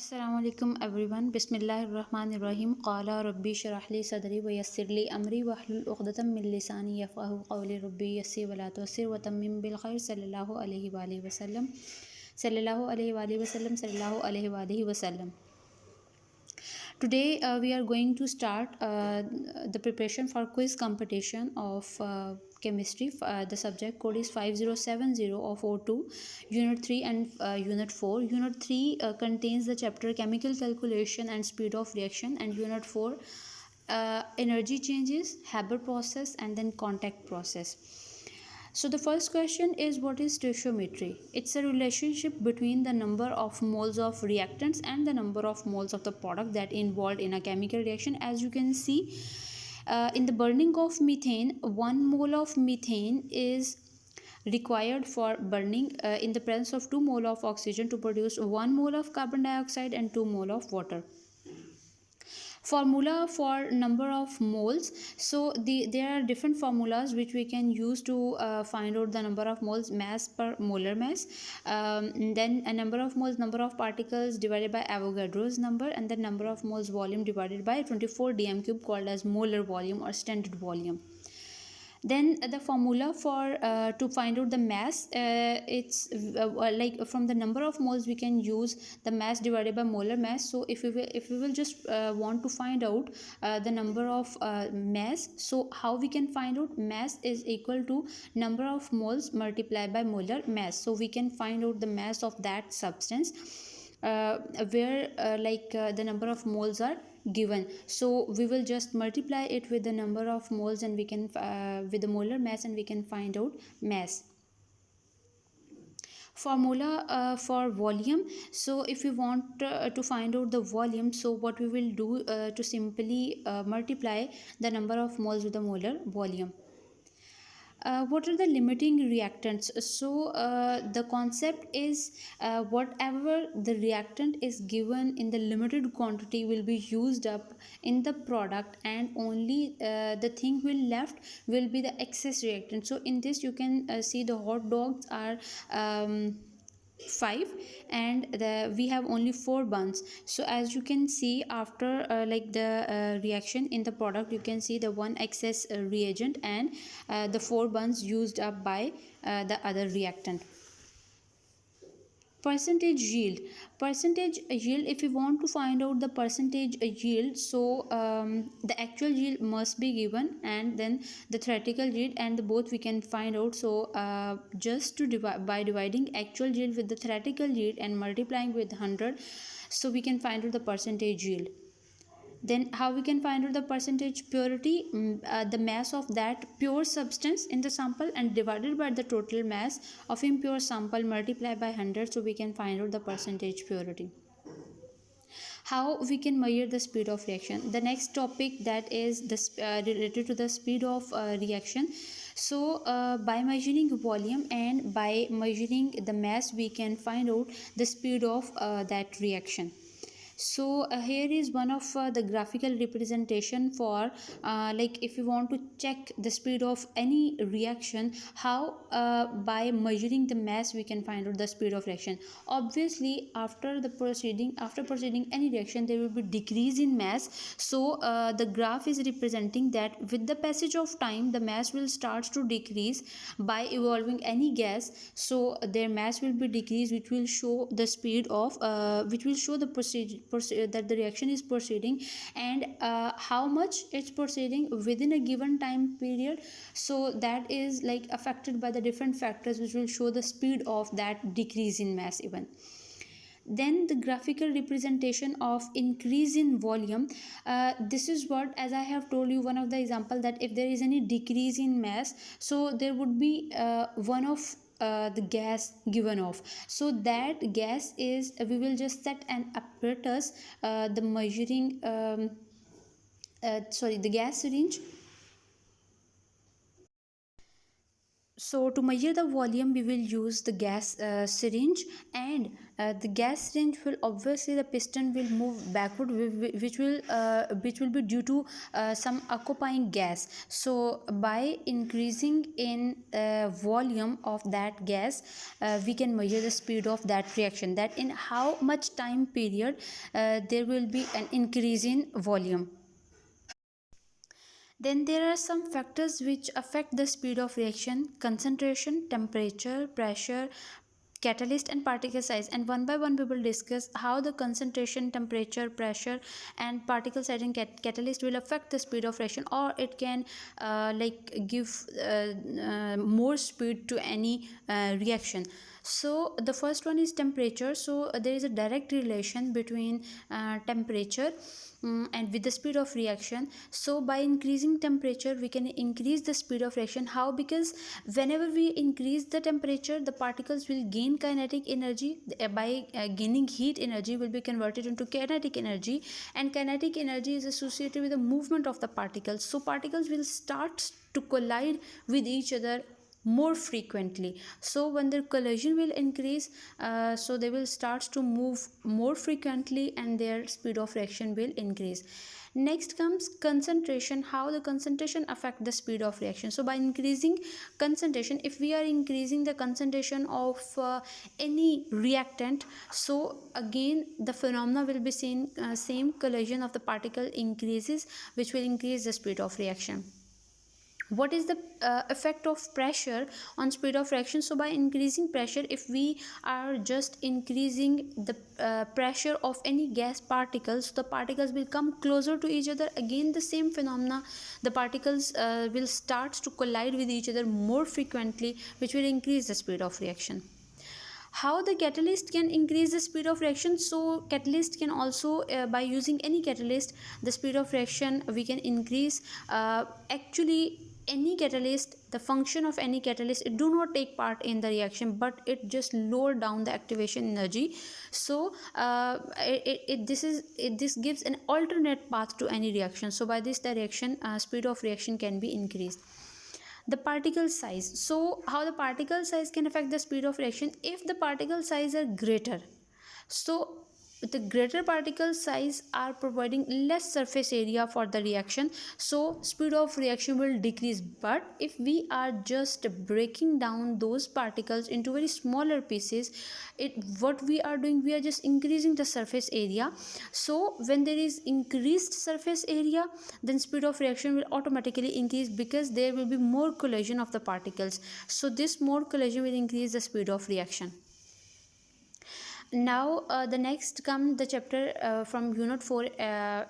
अस्सलामुअलैकुम एवरीवन बिस्मिल्लाहिर्रहमानिर्रहीम क़ाला रब्बी शरह ली सदरी व यस्सिर ली अमरी वहलुल उक़दतम मिन लिसानी यफ़क़हू क़ौली रब्बी यस्सिर वला तुअस्सिर व तम्मिम बिल खैर सल्लल्लाहु अलैहि वालिहि वसल्लम सल्लल्लाहु अलैहि वालिहि वसल्लम सल्लल्लाहु अलैहि वालिहि वसल्लम। Today we are going to start the preparation for quiz competition of chemistry. The subject code is 5070 of O2, Unit 3 and Unit 4. Unit 3 contains the chapter Chemical Calculation and Speed of Reaction, and Unit 4 Energy Changes, Haber process, and then Contact process. So the first question is, what is stoichiometry? It's a relationship between the number of moles of reactants and the number of moles of the product that involved in a chemical reaction. As you can see, in the burning of methane, 1 mole of methane is required for burning in the presence of 2 mole of oxygen to produce 1 mole of carbon dioxide and 2 mole of water. Formula for number of moles. So there are different formulas which we can use to find out the number of moles: mass per molar mass, then a number of moles, number of particles divided by Avogadro's number, and the number of moles volume divided by 24 dm cube, called as molar volume or standard volume. Then the formula for to find out the mass, it's like from the number of moles we can use the mass divided by molar mass. So if we will just want to find out the number of mass, so how we can find out? Mass is equal to number of moles multiplied by molar mass. So we can find out the mass of that substance where the number of moles are given. So we will just multiply it with the number of moles, and we can with the molar mass, and we can find out mass. Formula for volume. So if we want to find out the volume, so what we will do to simply multiply the number of moles with the molar volume. What are the limiting reactants? So the concept is whatever the reactant is given in the limited quantity will be used up in the product, and only the thing will left will be the excess reactant. So in this you can see the hot dogs are 5, and we have only 4 buns. So as you can see, after the reaction in the product, you can see the one excess reagent and the 4 buns used up by the other reactant. Percentage yield. If you want to find out the percentage yield, so the actual yield must be given, and then the theoretical yield, and both we can find out. So just to divide by dividing actual yield with the theoretical yield and multiplying with 100, so we can find out the percentage yield. Then how we can find out the percentage purity? The mass of that pure substance in the sample and divided by the total mass of impure sample multiplied by 100, so we can find out the percentage purity. How we can measure the speed of reaction? The next topic, that is related to the speed of reaction. So by measuring volume and by measuring the mass, we can find out the speed of that reaction. So here is one of the graphical representation for if you want to check the speed of any reaction, how by measuring the mass we can find out the speed of reaction. Obviously after proceeding any reaction, there will be decrease in mass. So the graph is representing that with the passage of time, the mass will start to decrease by evolving any gas. So their mass will be decreased, which will show the speed of which will show the that the reaction is proceeding, and how much it's proceeding within a given time period. So that is affected by the different factors, which will show the speed of that decrease in mass even. Then the graphical representation of increase in volume. This is what, as I have told you, one of the example, that if there is any decrease in mass, so there would be one of the gas given off. So that gas is, we will just set an apparatus, the measuring the gas syringe. So to measure the volume, we will use the gas syringe, and the gas syringe will obviously the piston will move backward, which will be due to some occupying gas. So by increasing in volume of that gas, we can measure the speed of that reaction. That in how much time period there will be an increase in volume. Then there are some factors which affect the speed of reaction: concentration, temperature, pressure, catalyst, and particle size. And one by one we will discuss how the concentration, temperature, pressure, and particle size and catalyst will affect the speed of reaction, or it can give more speed to any reaction. So the first one is temperature. So there is a direct relation between temperature and with the speed of reaction. So by increasing temperature we can increase the speed of reaction. How? Because whenever we increase the temperature, the particles will gain kinetic energy. By gaining heat, energy will be converted into kinetic energy, and kinetic energy is associated with the movement of the particles. So particles will start to collide with each other more frequently. So when their collision will increase, so they will start to move more frequently, and their speed of reaction will increase. Next comes concentration. How the concentration affect the speed of reaction? So by increasing concentration, if we are increasing the concentration of any reactant, so again the phenomena will be seen. Same collision of the particle increases, which will increase the speed of reaction. What is the effect of pressure on speed of reaction? So by increasing pressure, if we are just increasing the pressure of any gas particles, the particles will come closer to each other. Again the same phenomena, the particles will start to collide with each other more frequently, which will increase the speed of reaction. How the catalyst can increase the speed of reaction? So catalyst can also, by using any catalyst, the speed of reaction we can increase. Actually any catalyst, the function of any catalyst, it do not take part in the reaction, but it just lower down the activation energy. So this gives an alternate path to any reaction. So by this direction, speed of reaction can be increased. The particle size. So how the particle size can affect the speed of reaction? If the particle size are greater, so the greater particle size are providing less surface area for the reaction, so speed of reaction will decrease. But if we are just breaking down those particles into very smaller pieces, what we are doing, we are just increasing the surface area. So when there is increased surface area, then speed of reaction will automatically increase, because there will be more collision of the particles. So this more collision will increase the speed of reaction. Now the next come the chapter from unit 4,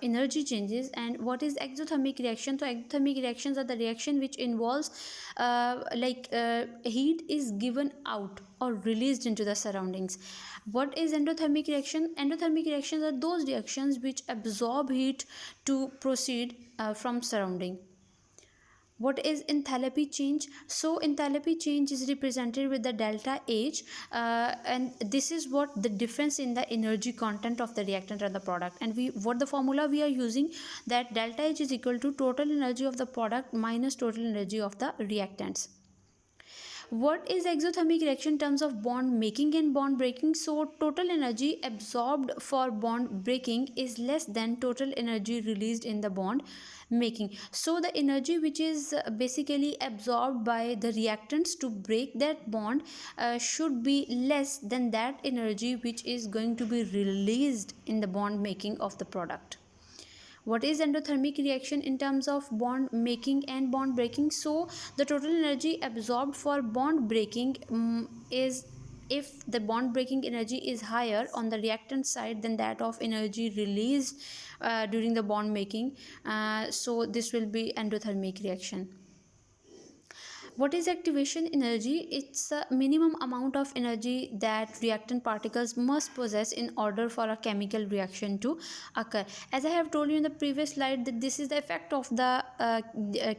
energy changes. And what is exothermic reaction? So exothermic reactions are the reaction which involves heat is given out or released into the surroundings. What is endothermic reaction? Endothermic reactions are those reactions which absorb heat to proceed from surrounding. What is enthalpy change? So enthalpy change is represented with the delta H, and this is what the difference in the energy content of the reactant and the product. And what the formula we are using, that delta H is equal to total energy of the product minus total energy of the reactants. What is exothermic reaction in terms of bond making and bond breaking? So total energy absorbed for bond breaking is less than total energy released in the bond making. So the energy which is basically absorbed by the reactants to break that bond should be less than that energy which is going to be released in the bond making of the product. What is endothermic reaction in terms of bond making and bond breaking? So the total energy absorbed for bond breaking is, if the bond breaking energy is higher on the reactant side than that of energy released during the bond making, so this will be endothermic reaction. What is activation energy? It's a minimum amount of energy that reactant particles must possess in order for a chemical reaction to occur. As I have told you in the previous slide, that this is the effect of the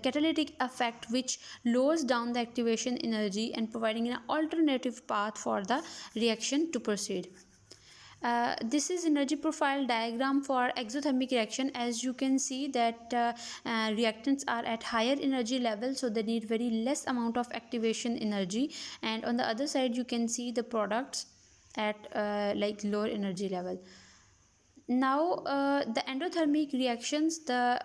catalytic effect, which lowers down the activation energy and providing an alternative path for the reaction to proceed. This is energy profile diagram for exothermic reaction. As you can see that reactants are at higher energy level, so they need very less amount of activation energy, and on the other side you can see the products at like lower energy level. Now the endothermic reactions, the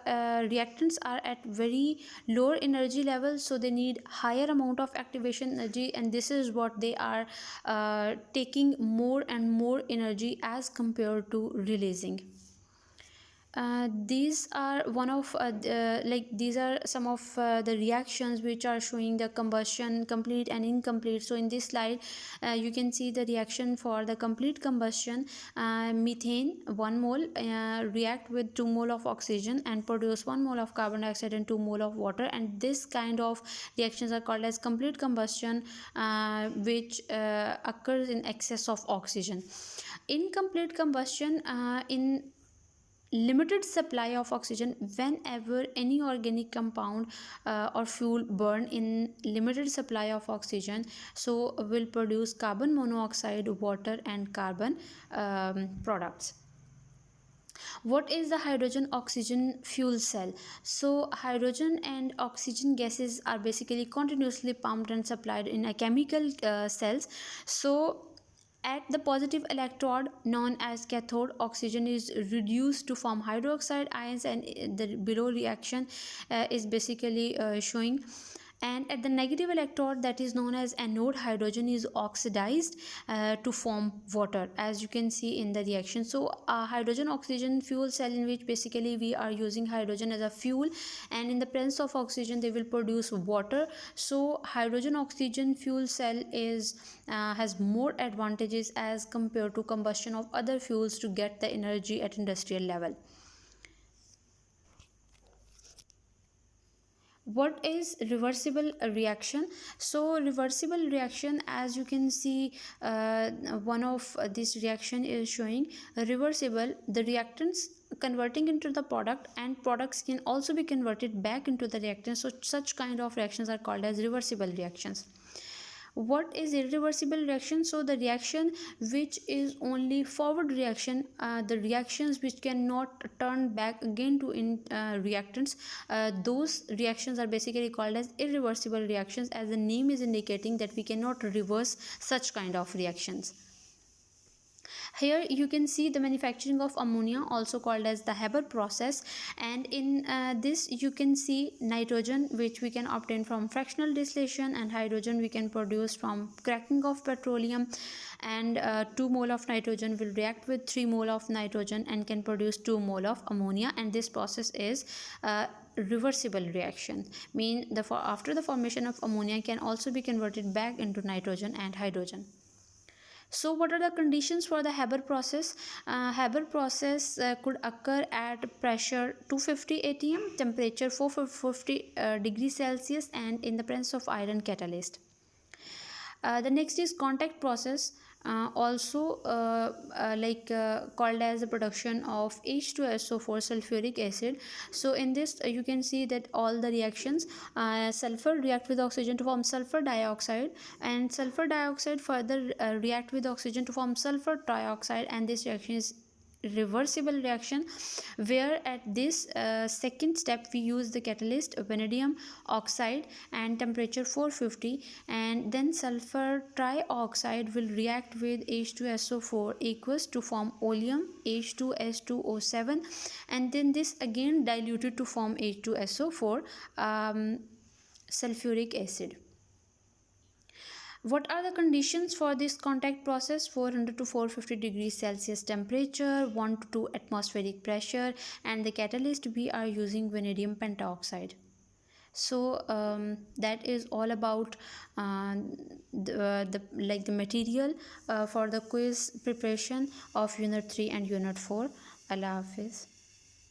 reactants are at very lower energy levels, so they need higher amount of activation energy, and this is what they are taking more and more energy as compared to releasing. These are one of like these are some of the reactions which are showing the combustion complete and incomplete. So in this slide you can see the reaction for the complete combustion. Methane 1 mole react with 2 mole of oxygen and produce 1 mole of carbon dioxide and 2 mole of water, and this kind of reactions are called as complete combustion, which occurs in excess of oxygen. Incomplete combustion, in limited supply of oxygen. Whenever any organic compound or fuel burn in limited supply of oxygen, so will produce carbon monoxide, water, and carbon products. What is the hydrogen oxygen fuel cell? So hydrogen and oxygen gases are basically continuously pumped and supplied in a chemical cells. So at the positive electrode known as cathode, oxygen is reduced to form hydroxide ions, and the below reaction is basically showing. And at the negative electrode, that is known as anode, hydrogen is oxidized to form water, as you can see in the reaction. So hydrogen oxygen fuel cell, in which basically we are using hydrogen as a fuel, and in the presence of oxygen they will produce water. So hydrogen oxygen fuel cell is has more advantages as compared to combustion of other fuels to get the energy at industrial level. What is reversible reaction? So reversible reaction, as you can see, one of this reaction is showing reversible, the reactants converting into the product, and products can also be converted back into the reactants. So such kind of reactions are called as reversible reactions. What is irreversible reaction? So the reaction which is only forward reaction, the reactions which cannot turn back again to reactants, those reactions are basically called as irreversible reactions, as the name is indicating that we cannot reverse such kind of reactions. Here you can see the manufacturing of ammonia, also called as the Haber process, and in this you can see nitrogen, which we can obtain from fractional distillation, and hydrogen we can produce from cracking of petroleum, and 2 mole of nitrogen will react with 3 mole of nitrogen and can produce 2 mole of ammonia, and this process is reversible reaction. Mean after the formation of ammonia can also be converted back into nitrogen and hydrogen. So what are the conditions for the Haber process? Haber process could occur at pressure 250 atm, temperature 450 degrees Celsius, and in the presence of iron catalyst. The next is contact process, also called as the production of H2SO4 sulfuric acid. So in this you can see that all the reactions, sulfur react with oxygen to form sulfur dioxide, and sulfur dioxide further react with oxygen to form sulfur trioxide, and this reaction is reversible reaction, where at this second step we use the catalyst vanadium oxide and temperature 450, and then sulfur trioxide will react with H2SO4 aqueous to form oleum H2S2O7, and then this again diluted to form H2SO4 sulfuric acid. What are the conditions for this contact process? 400 to 450 degrees Celsius temperature, 1 to 2 atmospheric pressure, and the catalyst we are using vanadium pentoxide. So that is all about the material for the quiz preparation of unit 3 and unit 4. Allah Hafiz.